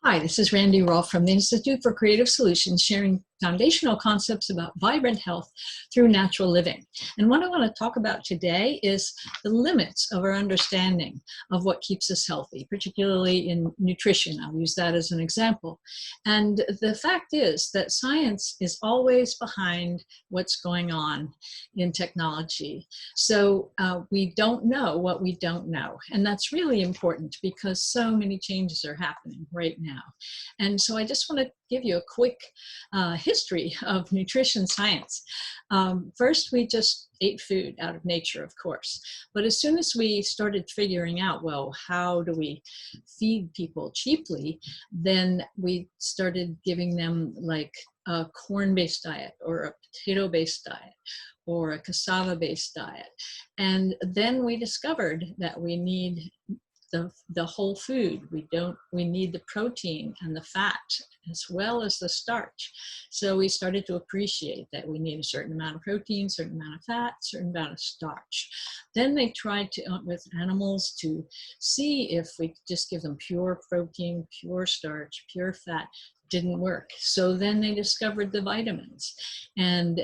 Hi, this is Randy Rolfe from the Institute for Creative Solutions, sharing foundational concepts about vibrant health through natural living. And what I want to talk about today is the limits of our understanding of what keeps us healthy, particularly in nutrition. I'll use that as an example. And the fact is that science is always behind what's going on in technology. So we don't know what we don't know. And that's really important because so many changes are happening right now. And so I just want to give you a quick history of nutrition science. First, we just ate food out of nature, of course. But as soon as we started figuring out, well, how do we feed people cheaply, then we started giving them like a corn-based diet or a potato-based diet or a cassava-based diet. And then we discovered that we need the whole food. We need the protein and the fat as well as the starch. So we started to appreciate that we need a certain amount of protein, certain amount of fat, certain amount of starch. Then they tried to, with animals, to see if we could just give them pure protein, pure starch, pure fat. Didn't work. So then they discovered the vitamins, and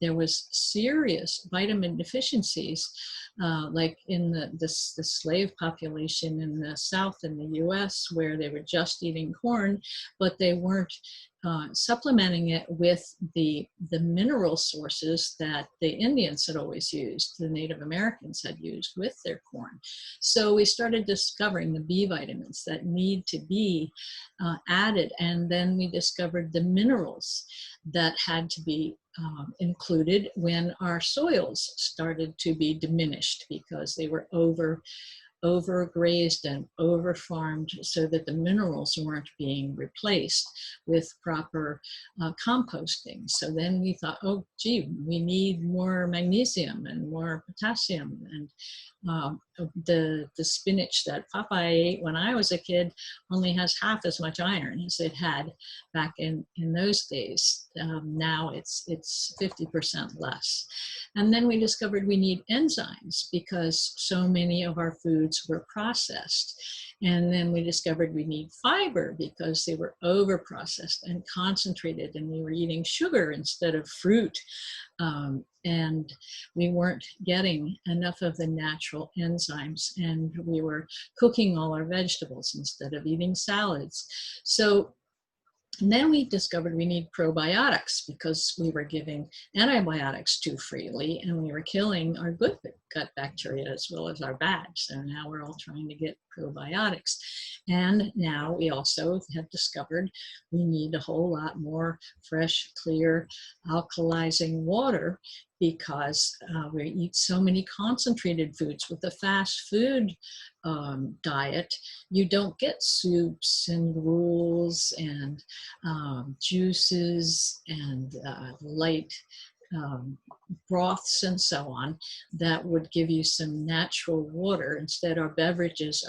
there was serious vitamin deficiencies, like in the slave population in the South in the US, where they were just eating corn, but they weren't supplementing it with the mineral sources that the Indians had always used, the Native Americans had used with their corn. So we started discovering the B vitamins that need to be added, and then we discovered the minerals that had to be included when our soils started to be diminished because they were overgrazed and overfarmed, so that the minerals weren't being replaced with proper composting. So then we thought, oh gee, we need more magnesium and more potassium. And the spinach that Popeye ate when I was a kid only has half as much iron as it had back in those days. Now it's 50% less. And then we discovered we need enzymes because so many of our foods were processed. And then we discovered we need fiber because they were over-processed and concentrated, and we were eating sugar instead of fruit. And we weren't getting enough of the natural enzymes, and we were cooking all our vegetables instead of eating salads. So and then we discovered we need probiotics because we were giving antibiotics too freely, and we were killing our good gut bacteria as well as our bad. So now we're all trying to get probiotics. And now we also have discovered we need a whole lot more fresh, clear, alkalizing water because we eat so many concentrated foods. With the fast food diet, you don't get soups and gruels and juices and light broths and so on that would give you some natural water. Instead, our beverages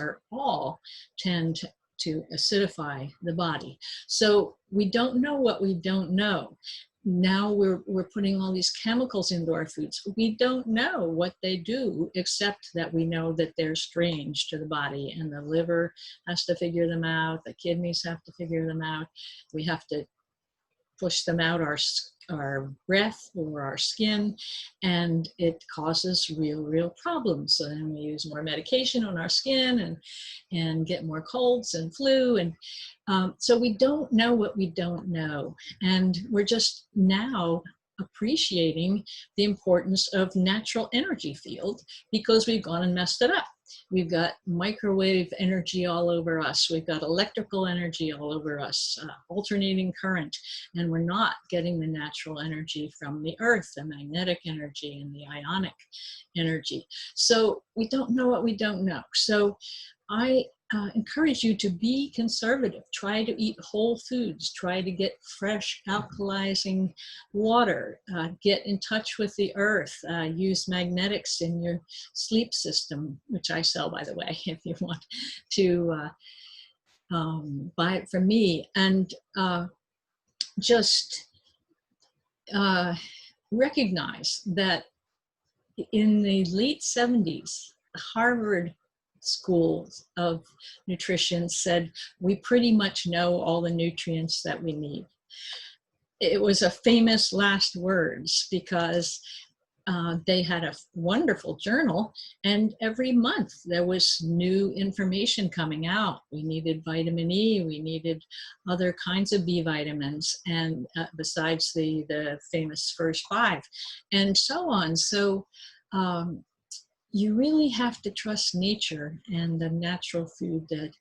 tend to acidify the body. So we don't know what we don't know. Now we're putting all these chemicals into our foods. We don't know what they do, except that we know that they're strange to the body, and the liver has to figure them out. The kidneys have to figure them out. We have to push them out our breath or our skin, and it causes real problems. So then we use more medication on our skin and get more colds and flu. And so we don't know what we don't know. And we're just now appreciating the importance of natural energy field because we've gone and messed it up. We've got microwave energy all over us. We've got electrical energy all over us, alternating current, and we're not getting the natural energy from the earth, the magnetic energy and the ionic energy. So we don't know what we don't know. So I encourage you to be conservative. Try to eat whole foods. Try to get fresh, alkalizing water. Get in touch with the earth. Use magnetics in your sleep system, which I sell, by the way, if you want to buy it from me. And just recognize that in the late 70s, Harvard schools of nutrition said, we pretty much know all the nutrients that we need. It was a famous last words because they had a wonderful journal, and every month there was new information coming out. We needed vitamin E, we needed other kinds of B vitamins, and besides the famous first 5, and so on. So you really have to trust nature and the natural food that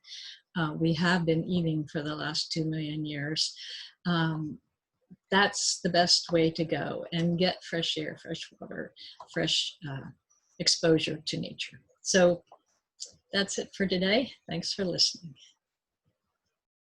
we have been eating for the last 2 million years. That's the best way to go and get fresh air, fresh water, fresh exposure to nature. So that's it for today. Thanks for listening.